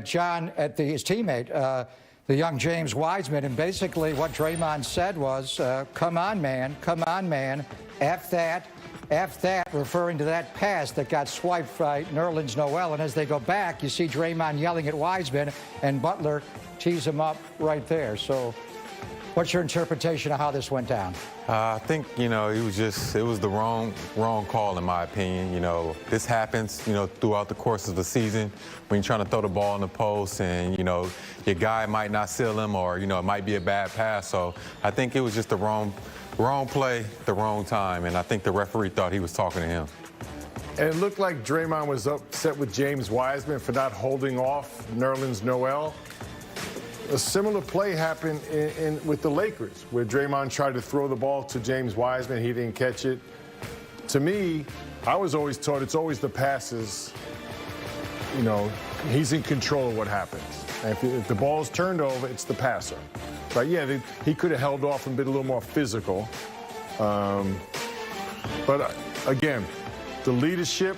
John at his teammate, the young James Wiseman, and basically what Draymond said was, come on, man, F that, referring to that pass that got swiped by Nerlens Noel. And as they go back, you see Draymond yelling at Wiseman, and Butler tees him up right there. So what's your interpretation of how this went down? I think, it was the wrong call, in my opinion. This happens, throughout the course of the season when you're trying to throw the ball in the post and, your guy might not seal him, or, it might be a bad pass. So I think it was just the wrong play, the wrong time, and I think the referee thought he was talking to him. And it looked like Draymond was upset with James Wiseman for not holding off Nerlens Noel. A similar play happened with the Lakers, where Draymond tried to throw the ball to James Wiseman. He didn't catch it. To me, I was always taught it's always the passes. He's in control of what happens. And if the ball's turned over, it's the passer. Right? Yeah, he could have held off and been a little more physical. But again, the leadership,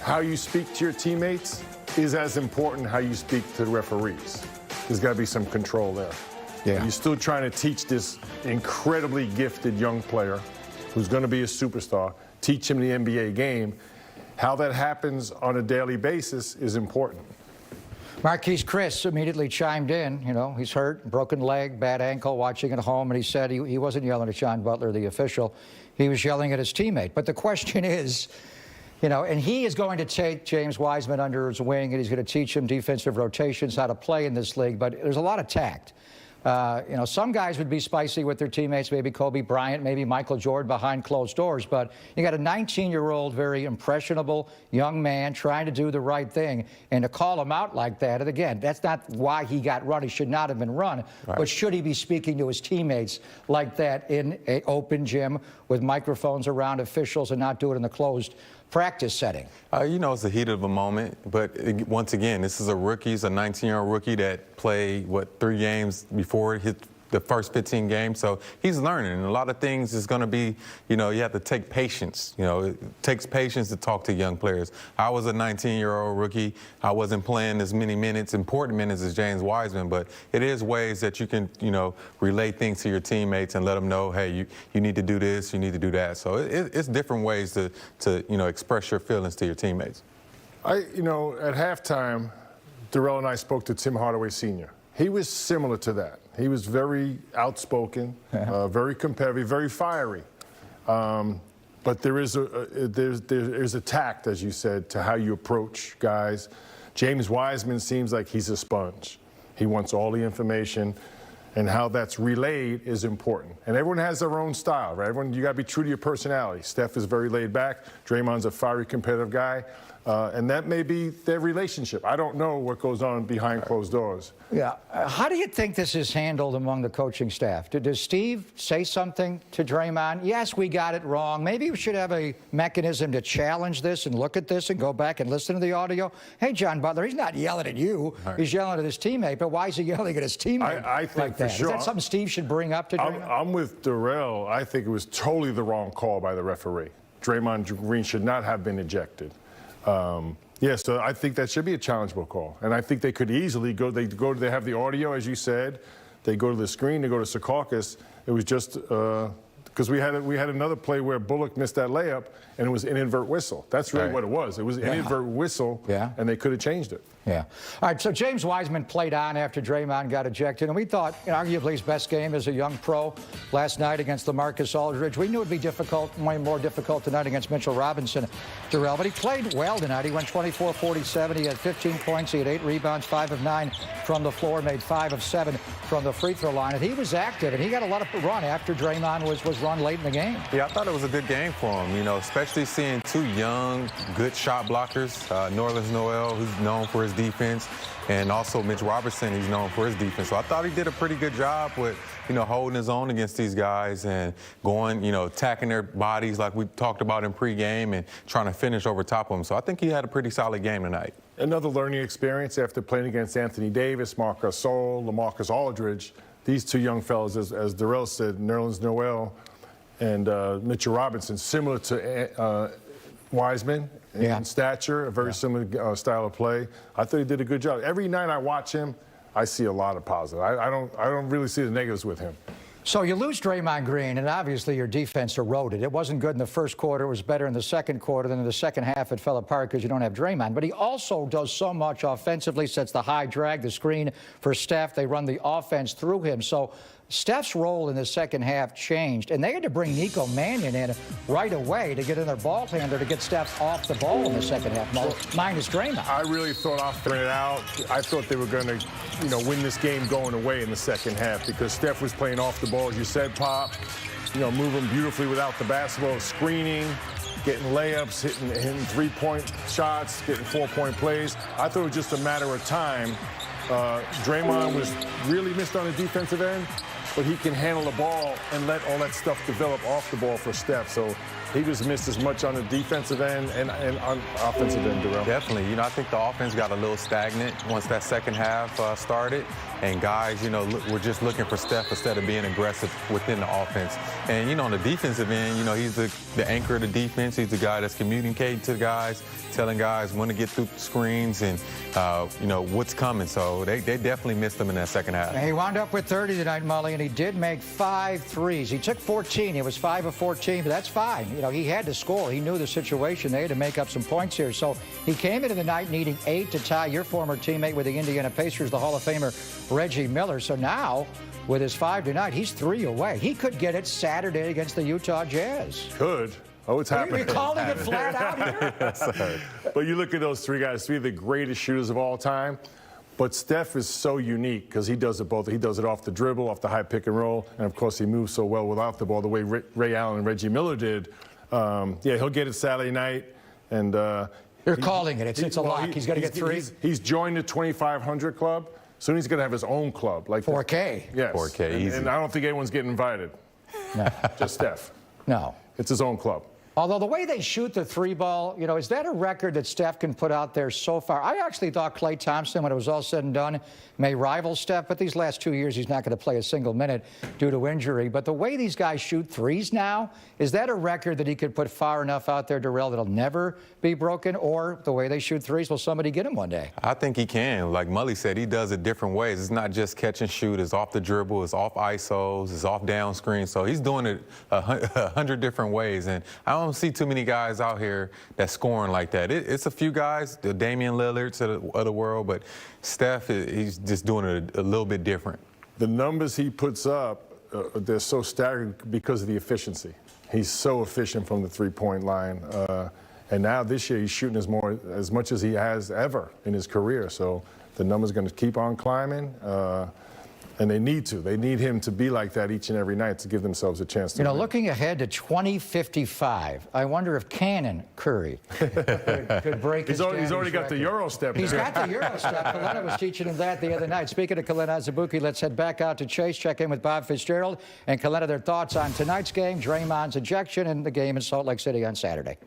how you speak to your teammates, is as important how you speak to the referees. There's got to be some control there. Yeah. You're still trying to teach this incredibly gifted young player who's going to be a superstar, teach him the NBA game. How that happens on a daily basis is important. Marquise Chris immediately chimed in. He's hurt, broken leg, bad ankle, watching at home, and he said he wasn't yelling at John Butler, the official. He was yelling at his teammate. But the question is, and he is going to take James Wiseman under his wing, and he's going to teach him defensive rotations, how to play in this league. But there's a lot of tact. Some guys would be spicy with their teammates, maybe Kobe Bryant, maybe Michael Jordan behind closed doors. But you got a 19-year-old, very impressionable young man trying to do the right thing. And to call him out like that, and again, that's not why he got run. He should not have been run. Right. But should he be speaking to his teammates like that in an open gym with microphones around officials and not do it in the closed practice setting? It's the heat of a moment, but once again, this is a rookie. He's a 19-year-old rookie that played, 3 games before his the first 15 games, so he's learning. And a lot of things is going to be, you have to take patience. It takes patience to talk to young players. I was a 19-year-old rookie. I wasn't playing as many minutes, important minutes, as James Wiseman, but it is ways that you can, relay things to your teammates and let them know, hey, you need to do this, you need to do that. So it's different ways to express your feelings to your teammates. At halftime, Darrell and I spoke to Tim Hardaway Sr. He was similar to that. He was very outspoken, very competitive, very fiery. But there is a tact, as you said, to how you approach guys. James Wiseman seems like he's a sponge. He wants all the information, and how that's relayed is important. And everyone has their own style, right? You got to be true to your personality. Steph is very laid back. Draymond's a fiery, competitive guy. And that may be their relationship. I don't know what goes on behind closed doors. Yeah. How do you think this is handled among the coaching staff? Does Steve say something to Draymond? Yes, we got it wrong. Maybe we should have a mechanism to challenge this and look at this and go back and listen to the audio. Hey, John Butler, he's not yelling at you. Right. He's yelling at his teammate. But why is he yelling at his teammate I think like that? For sure. Is that something Steve should bring up to Draymond? I'm with Darrell. I think it was totally the wrong call by the referee. Draymond Green should not have been ejected. So I think that should be a challengeable call. And I think they could easily go, they have the audio, as you said. They go to the screen, they go to Secaucus. It was just, because we had another play where Bullock missed that layup, and it was an inadvertent whistle. That's really what it was. It was an inadvertent whistle, and they could have changed it. Yeah. All right, so James Wiseman played on after Draymond got ejected, and we thought, arguably his best game as a young pro last night against LaMarcus Aldridge. We knew it would be difficult, way more difficult tonight against Mitchell Robinson, Darrell, but he played well tonight. He went 24-47. He had 15 points. He had 8 rebounds, 5 of 9 from the floor, made 5 of 7 from the free throw line, and he was active, and he got a lot of run after Draymond was run late in the game. Yeah, I thought it was a good game for him, especially seeing 2 young, good shot blockers, Nerlens Noel, who's known for his defense, and also Mitch Robertson, he's known for his defense. So I thought he did a pretty good job with, holding his own against these guys and going, attacking their bodies like we talked about in pregame and trying to finish over top of them. So I think he had a pretty solid game tonight. Another learning experience after playing against Anthony Davis, Marc Gasol, LaMarcus Aldridge. These 2 young fellas, as Darrell said, Nerlens Noel and Mitchell Robinson, similar to Wiseman Yeah. in stature, a very similar style of play. I thought he did a good job. Every night I watch him, I see a lot of positive. I don't really see the negatives with him. So you lose Draymond Green, and obviously your defense eroded. It wasn't good in the first quarter. It was better in the second quarter. Then in the second half, it fell apart because you don't have Draymond. But he also does so much offensively, sets the high drag, the screen for Steph. They run the offense through him. So Steph's role in the second half changed, and they had to bring Nico Mannion in right away to get in their ball handler to get Steph off the ball in the second half, minus Draymond. I really thought after it out, I thought they were going to, win this game going away in the second half because Steph was playing off the ball, as you said, Pop, moving beautifully without the basketball, screening, getting layups, hitting three-point shots, getting four-point plays. I thought it was just a matter of time. Draymond was really missed on the defensive end, but he can handle the ball and let all that stuff develop off the ball for Steph. So he was missed as much on the defensive end and on offensive end, Darrell. Definitely. I think the offense got a little stagnant once that second half started. And guys, we're just looking for Steph instead of being aggressive within the offense. And, on the defensive end, he's the anchor of the defense. He's the guy that's communicating to the guys, telling guys when to get through the screens and, what's coming. So they definitely missed him in that second half. He wound up with 30 tonight, Mully, and he did make 5 threes. He took 14. It was 5 of 14, but that's fine. He had to score. He knew the situation. They had to make up some points here. So he came into the night needing 8 to tie your former teammate with the Indiana Pacers, the Hall of Famer Reggie Miller. So now, with his 5 tonight, he's 3 away. He could get it Saturday against the Utah Jazz. Could. Oh, it's happening. You're calling it flat out here? Yes, but you look at those three guys, 3 of the greatest shooters of all time. But Steph is so unique because he does it both. He does it off the dribble, off the high pick and roll, and of course he moves so well without the ball, the way Ray Allen and Reggie Miller did. He'll get it Saturday night, and you're calling it. It's a lock. He's got to get 3. He's joined the 2,500 club. Soon he's going to have his own club, like 4K. Yes. 4K, easy. And I don't think anyone's getting invited. No. Just Steph. No. It's his own club. Although the way they shoot the 3 ball, is that a record that Steph can put out there so far? I actually thought Klay Thompson, when it was all said and done, may rival Steph, but these last 2 years he's not going to play a single minute due to injury. But the way these guys shoot threes now, is that a record that he could put far enough out there, Darrell, that'll never be broken? Or the way they shoot threes, will somebody get him one day? I think he can. Like Mully said, he does it different ways. It's not just catch and shoot. It's off the dribble. It's off ISOs. It's off down screen. So he's doing it 100 different ways. And I don't see too many guys out here that's scoring like that. It's a few guys, the Damian Lillards of the world, but Steph, he's just doing it a little bit different. The numbers he puts up, they're so staggering because of the efficiency. He's so efficient from the three-point line. And now this year he's shooting as much as he has ever in his career. So the numbers are going to keep on climbing. And they need to. They need him to be like that each and every night to give themselves a chance to win. Looking ahead to 2055, I wonder if Cannon Curry could break his He's already got the Euro step. He's got the Euro step. Kalena was teaching him that the other night. Speaking of Kalena Azubuike, let's head back out to Chase, check in with Bob Fitzgerald and Kalena, their thoughts on tonight's game, Draymond's ejection, and the game in Salt Lake City on Saturday.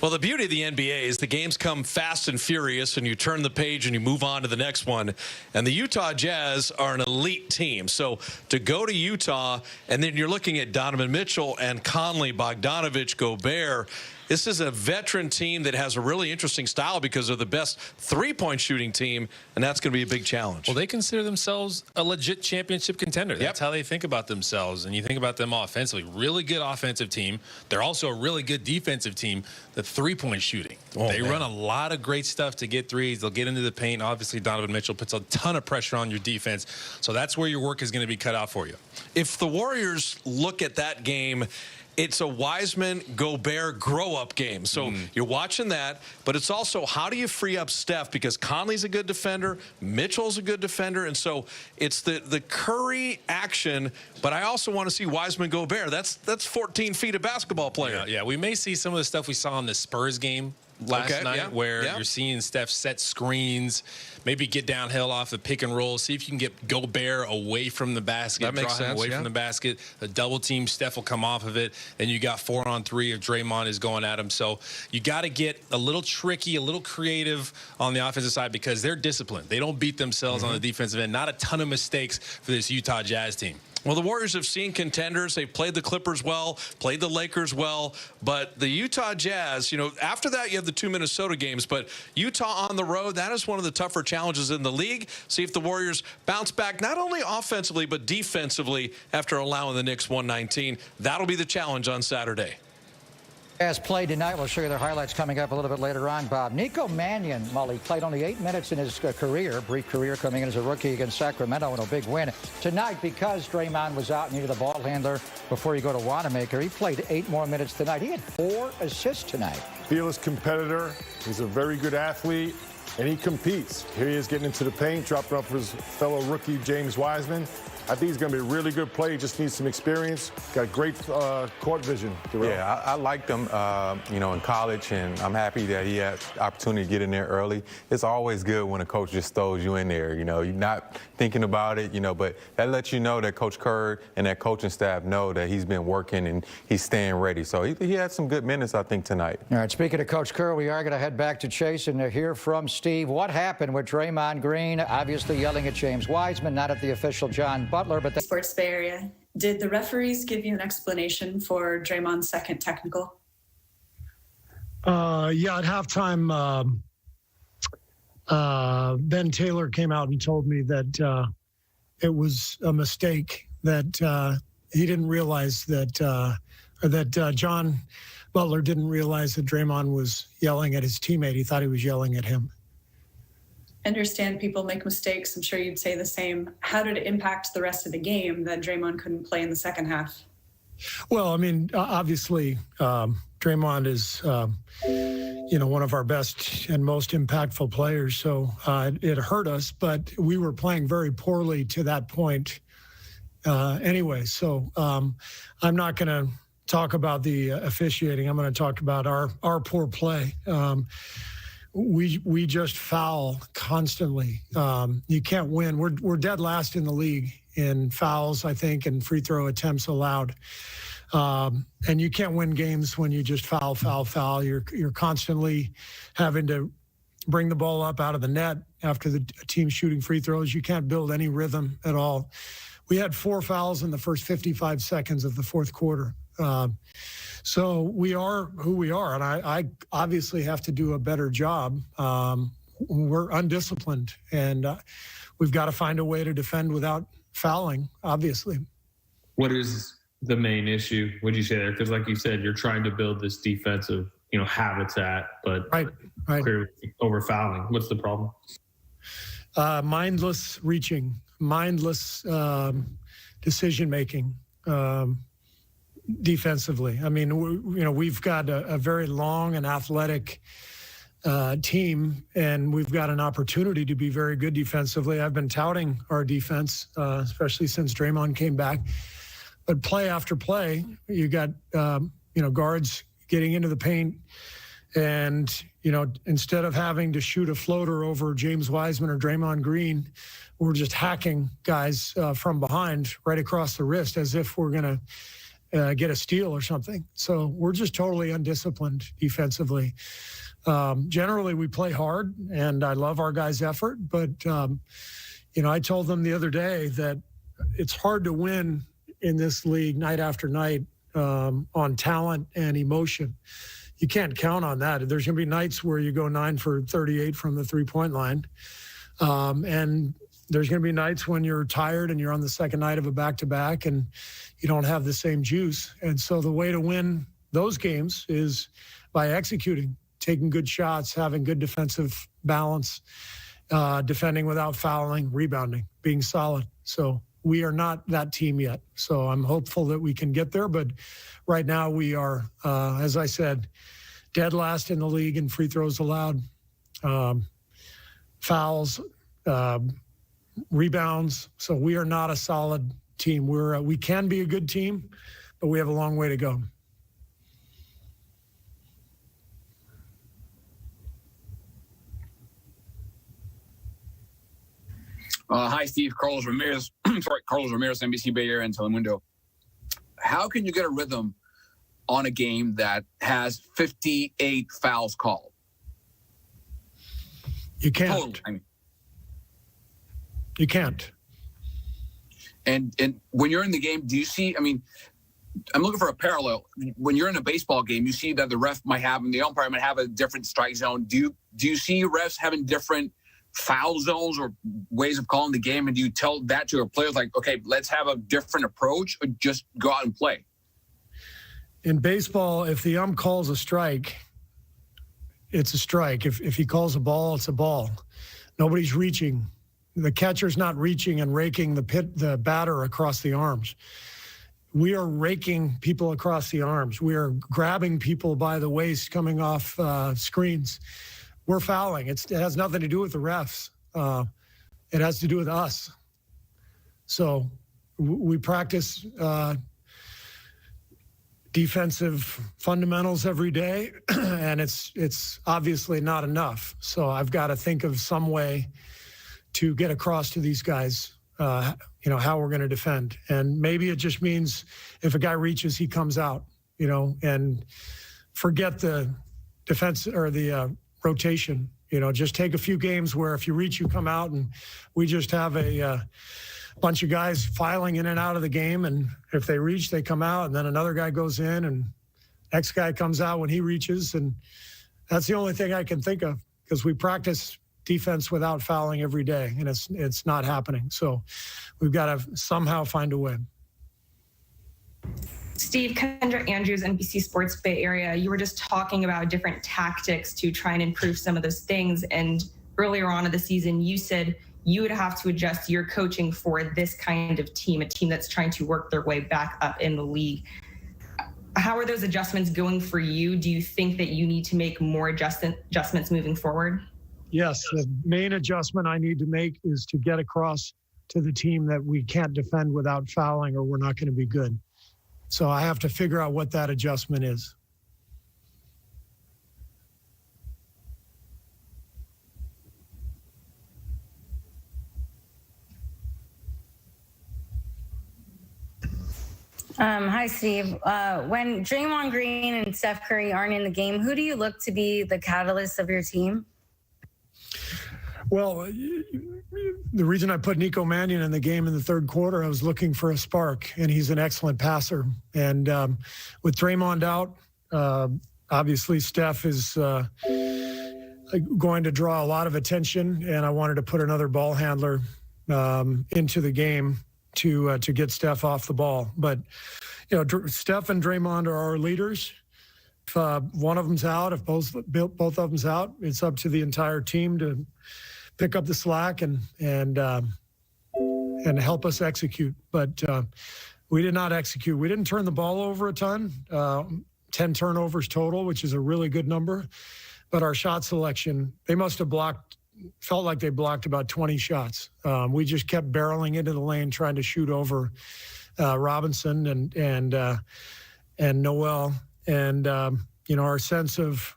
Well, the beauty of the NBA is the games come fast and furious, and you turn the page and you move on to the next one. And the Utah Jazz are an elite team. So to go to Utah, and then you're looking at Donovan Mitchell and Conley, Bogdanovich, Gobert. This is a veteran team that has a really interesting style because they're the best three-point shooting team, and that's going to be a big challenge. Well, they consider themselves a legit championship contender. That's how they think about themselves. And you think about them offensively. Really good offensive team. They're also a really good defensive team. The three-point shooting. They run a lot of great stuff to get threes. They'll get into the paint. Obviously, Donovan Mitchell puts a ton of pressure on your defense. So that's where your work is going to be cut out for you. If the Warriors look at that game, it's a Wiseman-Gobert grow-up game. So you're watching that, but it's also how do you free up Steph? Because Conley's a good defender, Mitchell's a good defender, and so it's the Curry action, but I also want to see Wiseman-Gobert. That's 14 feet of basketball player. Yeah, we may see some of the stuff we saw in the Spurs game last night where you're seeing Steph set screens, maybe get downhill off the pick and roll, see if you can get Gobert away from the basket, that makes sense, away from the basket. A double team, Steph will come off of it. Then you got 4-on-3 if Draymond is going at him. So you got to get a little tricky, a little creative on the offensive side because they're disciplined. They don't beat themselves on the defensive end. Not a ton of mistakes for this Utah Jazz team. Well, the Warriors have seen contenders. They've played the Clippers well, played the Lakers well, but the Utah Jazz, after that you have the 2 Minnesota games, but Utah on the road, that is one of the tougher challenges in the league. See if the Warriors bounce back not only offensively but defensively after allowing the Knicks 119. That'll be the challenge on Saturday. As played tonight, we'll show you their highlights coming up a little bit later on, Bob. Nico Mannion, Mully, played only 8 minutes in his brief career, coming in as a rookie against Sacramento in a big win. Tonight, because Draymond was out and needed a ball handler before you go to Wanamaker, he played 8 more minutes tonight. He had 4 assists tonight. Fearless competitor. He's a very good athlete, and he competes. Here he is getting into the paint, dropping off his fellow rookie, James Wiseman. I think he's going to be a really good player. He just needs some experience. Got great court vision. Yeah, I liked him, in college, and I'm happy that he had the opportunity to get in there early. It's always good when a coach just throws you in there. You're not thinking about it, but that lets you know that Coach Kerr and that coaching staff know that he's been working and he's staying ready. So he had some good minutes, I think, tonight. All right, speaking of Coach Kerr, we are going to head back to Chase and hear from Steve. What happened with Draymond Green, obviously yelling at James Wiseman, not at the official John Butler, but Sports Bay Area. Did the referees give you an explanation for Draymond's second technical? Yeah, at halftime, Ben Taylor came out and told me that it was a mistake, that he didn't realize that John Butler didn't realize that Draymond was yelling at his teammate. He thought he was yelling at him. Understand people make mistakes. I'm sure you'd say the same. How did it impact the rest of the game that Draymond couldn't play in the second half? Well, I mean, obviously, Draymond is, one of our best and most impactful players. So it hurt us, but we were playing very poorly to that point anyway. So I'm not going to talk about the officiating. I'm going to talk about our poor play. We just foul constantly. You can't win. We're dead last in the league in fouls, I think, and free throw attempts allowed. And you can't win games when you just foul. You're constantly having to bring the ball up out of the net after the team shooting free throws. You can't build any rhythm at all. We had 4 fouls in the first 55 seconds of the fourth quarter. So we are who we are, and I obviously have to do a better job. We're undisciplined, and we've got to find a way to defend without fouling, obviously. What is the main issue, would you say there? Because like you said, you're trying to build this defensive, habitat, but right. clearly over fouling. What's the problem? Mindless reaching, mindless decision-making. Defensively. I mean, we've got a very long and athletic team, and we've got an opportunity to be very good defensively. I've been touting our defense, especially since Draymond came back. But play after play, you got, guards getting into the paint, and, instead of having to shoot a floater over James Wiseman or Draymond Green, we're just hacking guys from behind right across the wrist as if we're going to get a steal or something. So we're just totally undisciplined defensively. Generally, we play hard, and I love our guys' effort. But, I told them the other day that it's hard to win in this league night after night on talent and emotion. You can't count on that. There's going to be nights where you go 9 for 38 from the three-point line. And there's going to be nights when you're tired and you're on the second night of a back-to-back and you don't have the same juice. And so the way to win those games is by executing, taking good shots, having good defensive balance, defending without fouling, rebounding, being solid. So we are not that team yet. So I'm hopeful that we can get there. But right now we are, as I said, dead last in the league in free throws allowed, fouls, rebounds. So we are not a solid team. We can be a good team, but we have a long way to go. Hi, Steve. Carlos Ramirez. Carlos Ramirez, NBC Bay Area and Telemundo. How can you get a rhythm on a game that has 58 fouls called? You can't. Total, I mean. You can't. And when you're in the game, do you see? I mean, I'm looking for a parallel. When you're in a baseball game, you see that the ref might have, and the umpire might have a different strike zone. Do you see refs having different foul zones or ways of calling the game? And do you tell that to your players, like, okay, let's have a different approach, or just go out and play? In baseball, if the ump calls a strike, it's a strike. If he calls a ball, it's a ball. Nobody's reaching. The catcher's not reaching and raking the batter across the arms. We are raking people across the arms. We are grabbing people by the waist coming off screens. We're fouling. It has nothing to do with the refs. It has to do with us. So we practice defensive fundamentals every day, and it's obviously not enough. So I've got to think of some way to get across to these guys, how we're going to defend. And maybe it just means if a guy reaches, he comes out, and forget the defense or the rotation. Just take a few games where if you reach, you come out, and we just have a bunch of guys filing in and out of the game. And if they reach, they come out, and then another guy goes in, and X guy comes out when he reaches. And that's the only thing I can think of, because we practice defense without fouling every day, and it's not happening. So we've got to somehow find a way. Steve, Kendra Andrews, NBC Sports Bay Area, you were just talking about different tactics to try and improve some of those things. And earlier on in the season, you said you would have to adjust your coaching for this kind of team, a team that's trying to work their way back up in the league. How are those adjustments going for you? Do you think that you need to make more adjustments moving forward? Yes, the main adjustment I need to make is to get across to the team that we can't defend without fouling, or we're not going to be good. So I have to figure out what that adjustment is. Hi, Steve. When Draymond Green and Steph Curry aren't in the game, who do you look to be the catalyst of your team? Well, the reason I put Nico Mannion in the game in the third quarter, I was looking for a spark, and he's an excellent passer. And with Draymond out, obviously Steph is going to draw a lot of attention, and I wanted to put another ball handler into the game to get Steph off the ball. But Steph and Draymond are our leaders. If one of them's out, if both of them's out, it's up to the entire team to pick up the slack and help us execute. But we did not execute. We didn't turn the ball over a ton, 10 turnovers total, which is a really good number. But our shot selection, they must have felt like they blocked about 20 shots. We just kept barreling into the lane, trying to shoot over Robinson and Noel. And, our sense of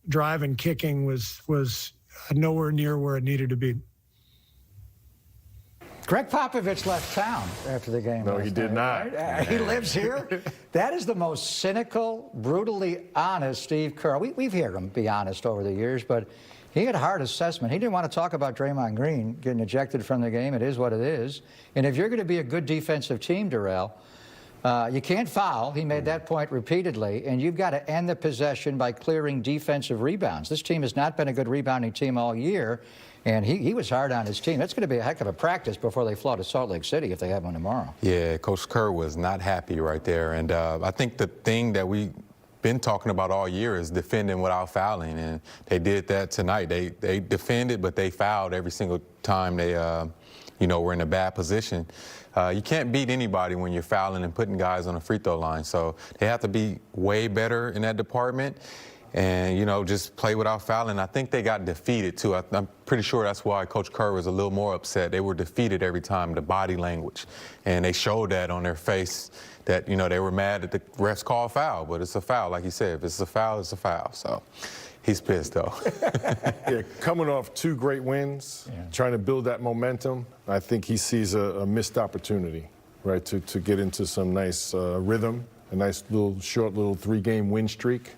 drive and kicking was nowhere near where it needed to be. Greg Popovich left town after the game. No, he did not. Right? He lives here. That is the most cynical, brutally honest Steve Kerr. We've heard him be honest over the years, but he had a hard assessment. He didn't want to talk about Draymond Green getting ejected from the game. It is what it is. And if you're going to be a good defensive team, Darrell, you can't foul. He made that point repeatedly. And you've got to end the possession by clearing defensive rebounds. This team has not been a good rebounding team all year. And he was hard on his team. That's going to be a heck of a practice before they fly to Salt Lake City if they have one tomorrow. Yeah, Coach Kerr was not happy right there. And I think the thing that we've been talking about all year is defending without fouling. And they did that tonight. They defended, but they fouled every single time they were in a bad position. You can't beat anybody when you're fouling and putting guys on the free throw line. So they have to be way better in that department and, just play without fouling. I think they got defeated, too. I'm pretty sure that's why Coach Kerr was a little more upset. They were defeated every time, the body language. And they showed that on their face that, they were mad that the refs called foul. But it's a foul. Like you said, if it's a foul, it's a foul. So he's pissed, though. Yeah, coming off 2 great wins, trying to build that momentum, I think he sees a missed opportunity, right, to get into some nice rhythm, a nice short 3-game win streak.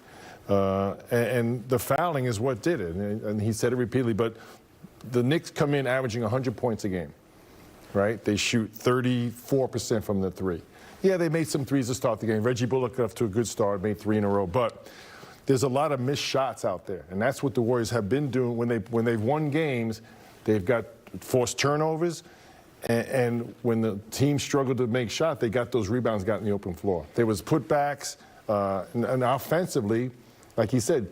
And the fouling is what did it, and he said it repeatedly, but the Knicks come in averaging 100 points a game. right? They shoot 34% from the three. Yeah, they made some threes to start the game. Reggie Bullock got off to a good start, made 3 in a row, but there's a lot of missed shots out there, and that's what the Warriors have been doing when they've won games. They've got forced turnovers, and when the team struggled to make shots, they got those rebounds, got in the open floor. There was putbacks, and offensively, like he said,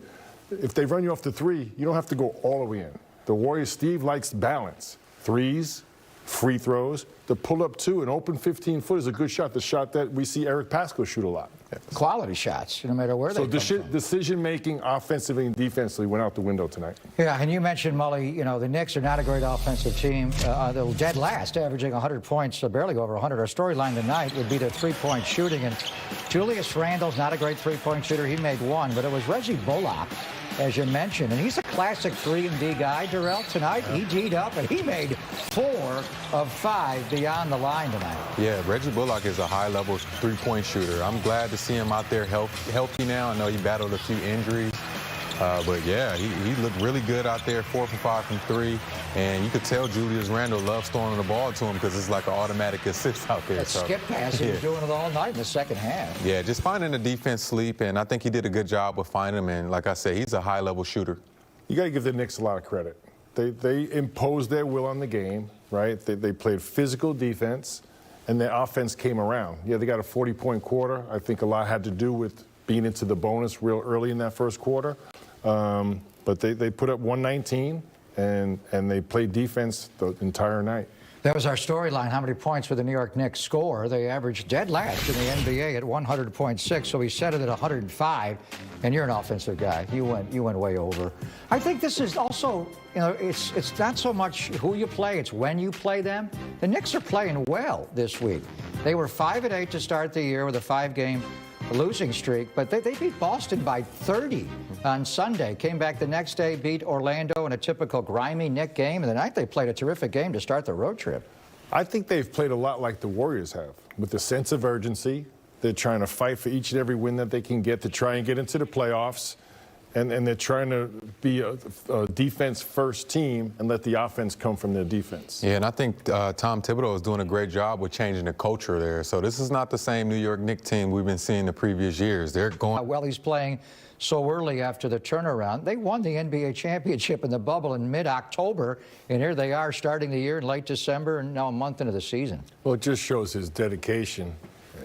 if they run you off the three, you don't have to go all the way in. The Warriors, Steve likes balance. Threes, free throws. The pull-up two, an open 15-foot is a good shot. The shot that we see Eric Pasco shoot a lot. Quality shots, no matter where they come from. Decision-making offensively and defensively went out the window tonight. Yeah, and you mentioned, Mully, you know, the Knicks are not a great offensive team. They're dead last, averaging 100 points, barely over 100. Our storyline tonight would be the three-point shooting. And Julius Randle's not a great three-point shooter. He made 1, but it was Reggie Bullock, as you mentioned. And he's a classic 3-and-D guy, Darrell. Tonight, he G'd up, and he made 4 of 5 beyond the line tonight. Yeah, Reggie Bullock is a high-level three-point shooter. I'm glad to see him out there healthy now. I know he battled a few injuries. But, yeah, he looked really good out there, 4 for 5 from 3. And you could tell Julius Randle loves throwing the ball to him because it's like an automatic assist out there. That skip pass, he was doing it all night in the second half. Yeah, just finding the defense sleep, and I think he did a good job of finding him. And like I said, he's a high-level shooter. You got to give the Knicks a lot of credit. They imposed their will on the game, right? They played physical defense, and their offense came around. Yeah, they got a 40-point quarter. I think a lot had to do with being into the bonus real early in that first quarter. But they put up 119, and they played defense the entire night. That was our storyline. How many points would the New York Knicks score? They averaged dead last in the NBA at 100.6, so we set it at 105. And you're an offensive guy. You went way over. I think this is also, you know, it's not so much who you play, it's when you play them. The Knicks are playing well this week. They were 5-8 to start the year with a 5-game losing streak, but they beat Boston by 30 on Sunday. Came back the next day, beat Orlando in a typical grimy Knick game, and the night they played a terrific game to start the road trip. I think they've played a lot like the Warriors have, with a sense of urgency. They're trying to fight for each and every win that they can get to try and get into the playoffs. And they're trying to be a defense-first team and let the offense come from their defense. Yeah, and I think Tom Thibodeau is doing a great job with changing the culture there. So this is not the same New York Knicks team we've been seeing the previous years. They're going... Well, he's playing so early after the turnaround. They won the NBA championship in the bubble in mid-October, and here they are starting the year in late December and now a month into the season. Well, it just shows his dedication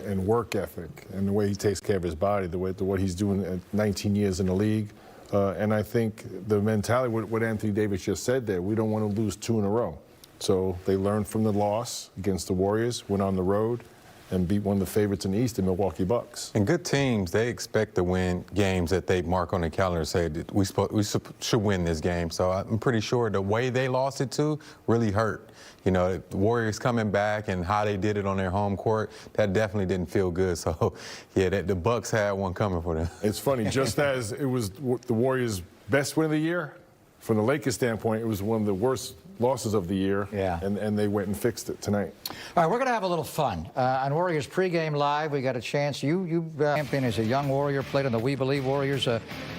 and work ethic and the way he takes care of his body, what he's doing at 19 years in the league. And I think the mentality, what Anthony Davis just said there, we don't want to lose 2 in a row. So they learned from the loss against the Warriors, went on the road, and beat one of the favorites in the East, the Milwaukee Bucks. And good teams, they expect to win games that they mark on the calendar, say we should win this game. So I'm pretty sure the way they lost it to really hurt. You know, the Warriors coming back and how they did it on their home court, that definitely didn't feel good. So, yeah, the Bucks had one coming for them. It's funny, just as it was the Warriors' best win of the year, from the Lakers' standpoint, it was one of the worst losses of the year. Yeah. And they went and fixed it tonight. All right, we're going to have a little fun. On Warriors pregame live, we got a chance. You champion as a young Warrior, played on the We Believe Warriors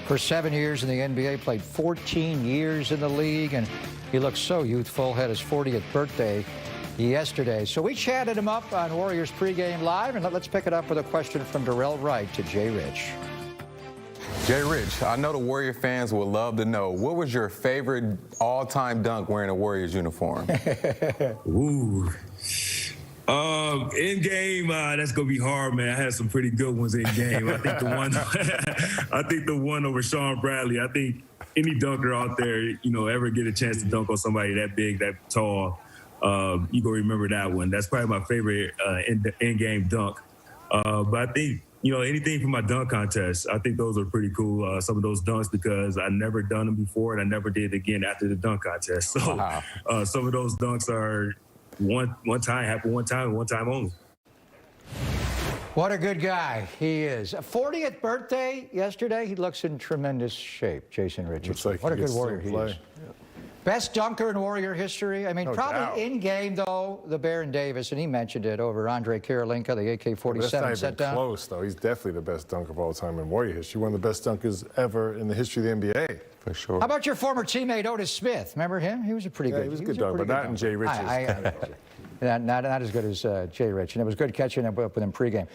for 7 years in the NBA, played 14 years in the league, and he looks so youthful, had his 40th birthday yesterday. So we chatted him up on Warriors pregame live, and let's pick it up with a question from Darrell Wright to Jay Rich. Jay Rich, I know the Warrior fans would love to know, what was your favorite all-time dunk wearing a Warriors uniform? Ooh. In game, that's gonna be hard, man. I had some pretty good ones in game. I think the one over Sean Bradley. I think any dunker out there, you know, ever get a chance to dunk on somebody that big, that tall, you gonna remember that one. That's probably my favorite in-game dunk. But I think, you know, anything from my dunk contest, I think those are pretty cool. Some of those dunks, because I never done them before and I never did again after the dunk contest. So wow. Some of those dunks are one time, happen one time only. What a good guy he is. 40th birthday yesterday. He looks in tremendous shape, Jason Richardson. Like what a good Warrior he is. Best dunker in Warrior history. I mean, no probably doubt. in game, though, the Baron Davis, and he mentioned it over Andre Kirilenko, the AK-47 That's not set down. even close, though. He's definitely the best dunker of all time in Warrior history. One of the best dunkers ever in the history of the NBA. For sure. How about your former teammate Otis Smith? Remember him? He was a pretty good. He was a good dog, but not in Jay Rich's. Not as good as Jay Rich, and it was good catching up with him pregame.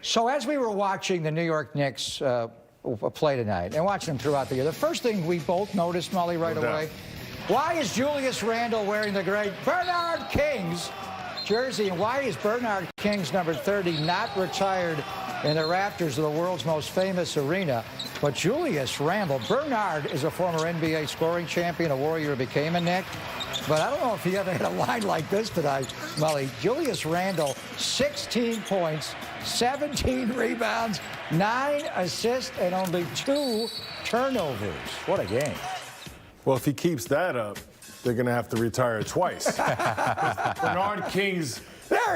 So as we were watching the New York Knicks play tonight and watching them throughout the year, the first thing we both noticed, Molly, right away, why is Julius Randle wearing the great Bernard King's jersey, and why is Bernard King's number 30 not retired in the rafters of the world's most famous arena? But Julius Randle, Bernard is a former NBA scoring champion, a Warrior who became a Knick. But I don't know if he ever hit a line like this tonight, Molly. Julius Randle, 16 points, 17 rebounds, 9 assists, and only 2 turnovers. What a game. Well, if he keeps that up, they're going to have to retire twice. Bernard King's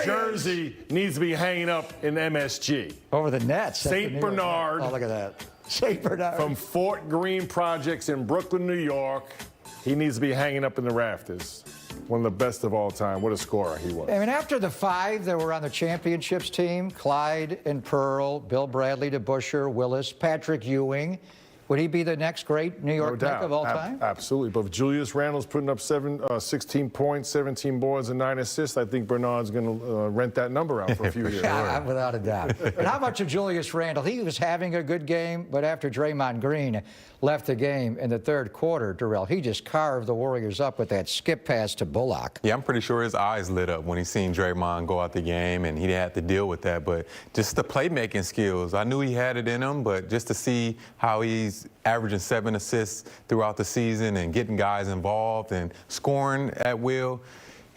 jersey needs to be hanging up in MSG. Over the Nets. St. Bernard. Oh, look at that. St. Bernard. From Fort Greene Projects in Brooklyn, New York. He needs to be hanging up in the rafters. One of the best of all time. What a scorer he was. I mean, after the 5 that were on the championships team, Clyde and Pearl, Bill Bradley, DeBusschere, Willis, Patrick Ewing, would he be the next great New York Knick of all time? Absolutely. But if Julius Randle's putting up 16 points, 17 boards, and 9 assists, I think Bernard's going to rent that number out for a few years. Yeah, without a doubt. And how much of Julius Randle? He was having a good game, but after Draymond Green left the game in the third quarter, Darrell, he just carved the Warriors up with that skip pass to Bullock. Yeah, I'm pretty sure his eyes lit up when he seen Draymond go out the game, and he had to deal with that. But just the playmaking skills, I knew he had it in him, but just to see how he's averaging 7 assists throughout the season and getting guys involved and scoring at will,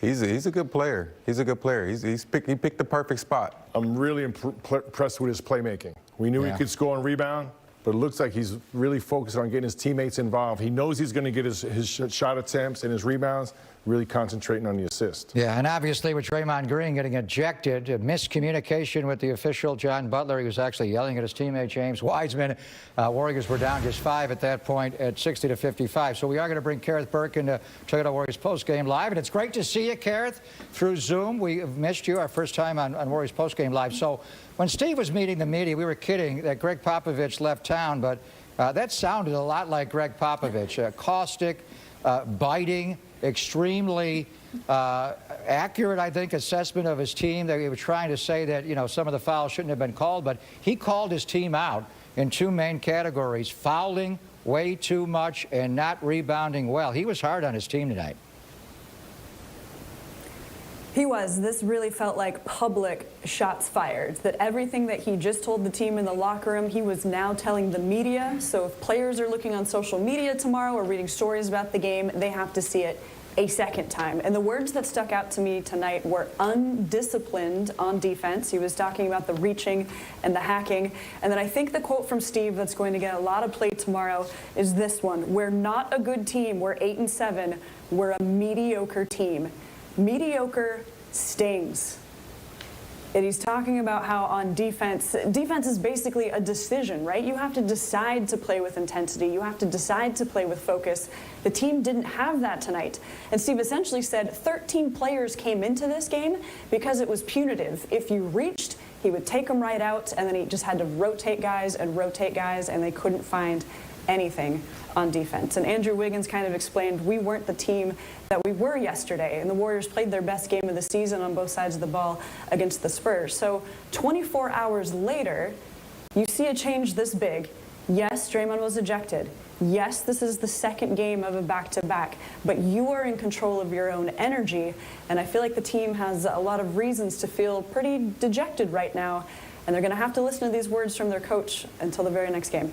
he's a good player. He's a good player. He picked the perfect spot. I'm really impressed with his playmaking. We knew he could score and rebound, but it looks like he's really focused on getting his teammates involved. He knows he's going to get his shot attempts and his rebounds, really concentrating on the assist. Yeah, and obviously with Draymond Green getting ejected, miscommunication with the official, John Butler. He was actually yelling at his teammate, James Wiseman. Warriors were down just 5 at that point at 60-55. So we are going to bring Kareth Burke in to check out our Warriors postgame live. And it's great to see you, Kareth, through Zoom. We have missed you, our first time on Warriors postgame live. So when Steve was meeting the media, we were kidding that Greg Popovich left town, but that sounded a lot like Greg Popovich. Caustic, biting, extremely accurate, I think, assessment of his team. They were trying to say that, you know, some of the fouls shouldn't have been called, but he called his team out in 2 main categories: fouling way too much and not rebounding well. He was hard on his team tonight. He was. This really felt like public shots fired, that everything that he just told the team in the locker room, he was now telling the media. So if players are looking on social media tomorrow or reading stories about the game, they have to see it a second time. And the words that stuck out to me tonight were undisciplined on defense. He was talking about the reaching and the hacking. And then I think the quote from Steve that's going to get a lot of play tomorrow is this one: "We're not a good team. We're 8-7. We're a mediocre team." Mediocre stings. And he's talking about how on defense is basically a decision, right? You have to decide to play with intensity. You have to decide to play with focus. The team didn't have that tonight. And Steve essentially said 13 players came into this game because it was punitive. If you reached, he would take them right out, and then he just had to rotate guys, and they couldn't find anything on defense. And Andrew Wiggins kind of explained, we weren't the team that we were yesterday, and the Warriors played their best game of the season on both sides of the ball against the Spurs. So 24 hours later, you see a change this big. Yes, Draymond was ejected. Yes, this is the second game of a back-to-back, but you are in control of your own energy, and I feel like the team has a lot of reasons to feel pretty dejected right now, and they're going to have to listen to these words from their coach until the very next game.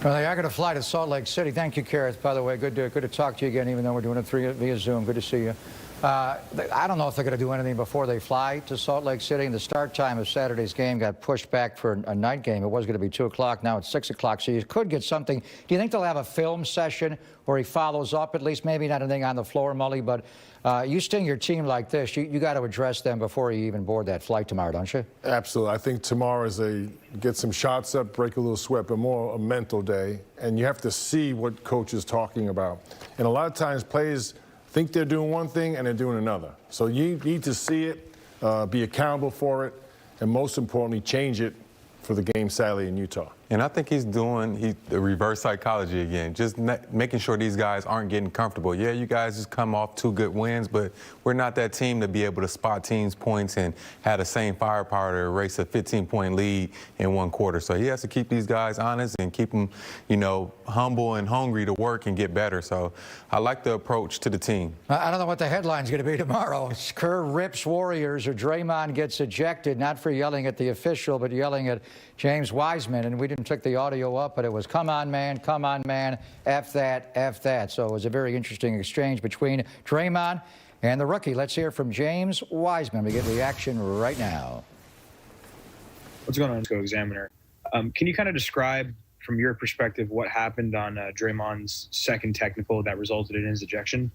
Well, they are going to fly to Salt Lake City. Thank you, Kareth, by the way. Good to talk to you again, even though we're doing it via Zoom. Good to see you. I don't know if they're going to do anything before they fly to Salt Lake City. And the start time of Saturday's game got pushed back for a night game. It was going to be 2 o'clock. Now it's 6 o'clock. So you could get something. Do you think they'll have a film session where he follows up, at least? Maybe not anything on the floor, Mully, but you sting your team like this, you got to address them before you even board that flight tomorrow, don't you? Absolutely. I think tomorrow is get some shots up, break a little sweat, but more a mental day. And you have to see what coach is talking about. And a lot of times players think they're doing one thing and they're doing another. So you need to see it, be accountable for it, and most importantly, change it for the game Saturday in Utah. And I think he's doing the reverse psychology again, just making sure these guys aren't getting comfortable. Yeah, you guys just come off 2 good wins, but we're not that team to be able to spot teams' points and have the same firepower to erase a 15-point lead in 1 quarter. So he has to keep these guys honest and keep them, humble and hungry to work and get better. So I like the approach to the team. I don't know what the headline's going to be tomorrow. Kerr rips Warriors or Draymond gets ejected, not for yelling at the official, but yelling at James Wiseman. And we didn't took the audio up, but it was, come on, man, F that, F that. So it was a very interesting exchange between Draymond and the rookie. Let's hear from James Wiseman. We get reaction right now. What's going on, Go Examiner? Can you kind of describe, from your perspective, what happened on Draymond's second technical that resulted in his ejection?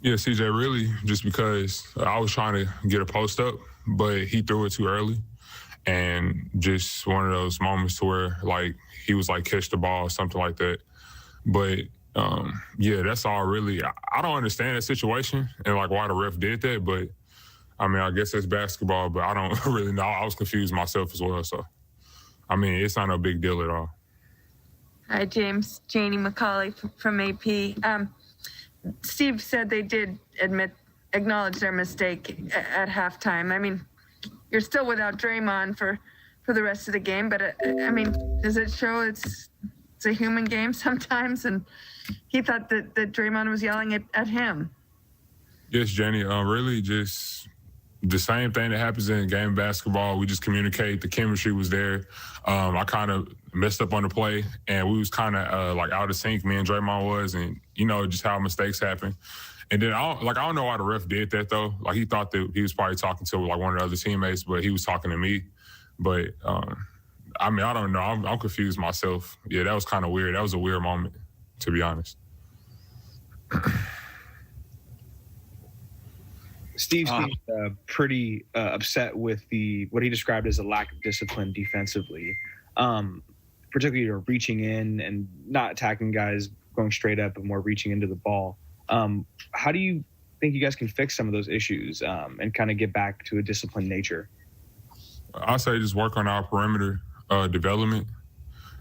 Yeah, CJ, really just because I was trying to get a post up, but he threw it too early. And just one of those moments to where, he was catch the ball or something like that. But, yeah, that's all really. I don't understand that situation and, why the ref did that. But, I guess that's basketball, but I don't really know. I was confused myself as well. So, it's not a big deal at all. Hi, James. Janie McCauley from AP. Steve said they did acknowledge their mistake at halftime. You're still without Draymond for the rest of the game, but does it show it's a human game sometimes? And he thought that Draymond was yelling at him. Yes, Jenny. Really just the same thing that happens in game basketball. We just communicate. The chemistry was there. I kind of messed up on the play, and we was kind of out of sync, me and Draymond was, and just how mistakes happen. And then I don't know why the ref did that though. He thought that he was probably talking to one of the other teammates, but he was talking to me. But I don't know. I'm confused myself. Yeah, that was kind of weird. That was a weird moment, to be honest. Steve seemed pretty upset with what he described as a lack of discipline defensively, particularly reaching in and not attacking guys going straight up, but more reaching into the ball. How do you think you guys can fix some of those issues and kind of get back to a disciplined nature? I say just work on our perimeter development,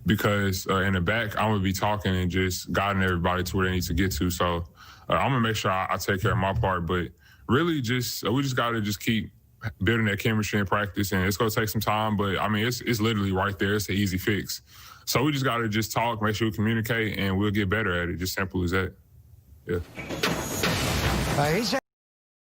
because in the back, I'm going to be talking and just guiding everybody to where they need to get to. So I'm going to make sure I take care of my part. But really we just got to just keep building that chemistry in practice. And it's going to take some time, but it's literally right there. It's an easy fix. So we just got to just talk, make sure we communicate, and we'll get better at it. Just simple as that. Yeah. He said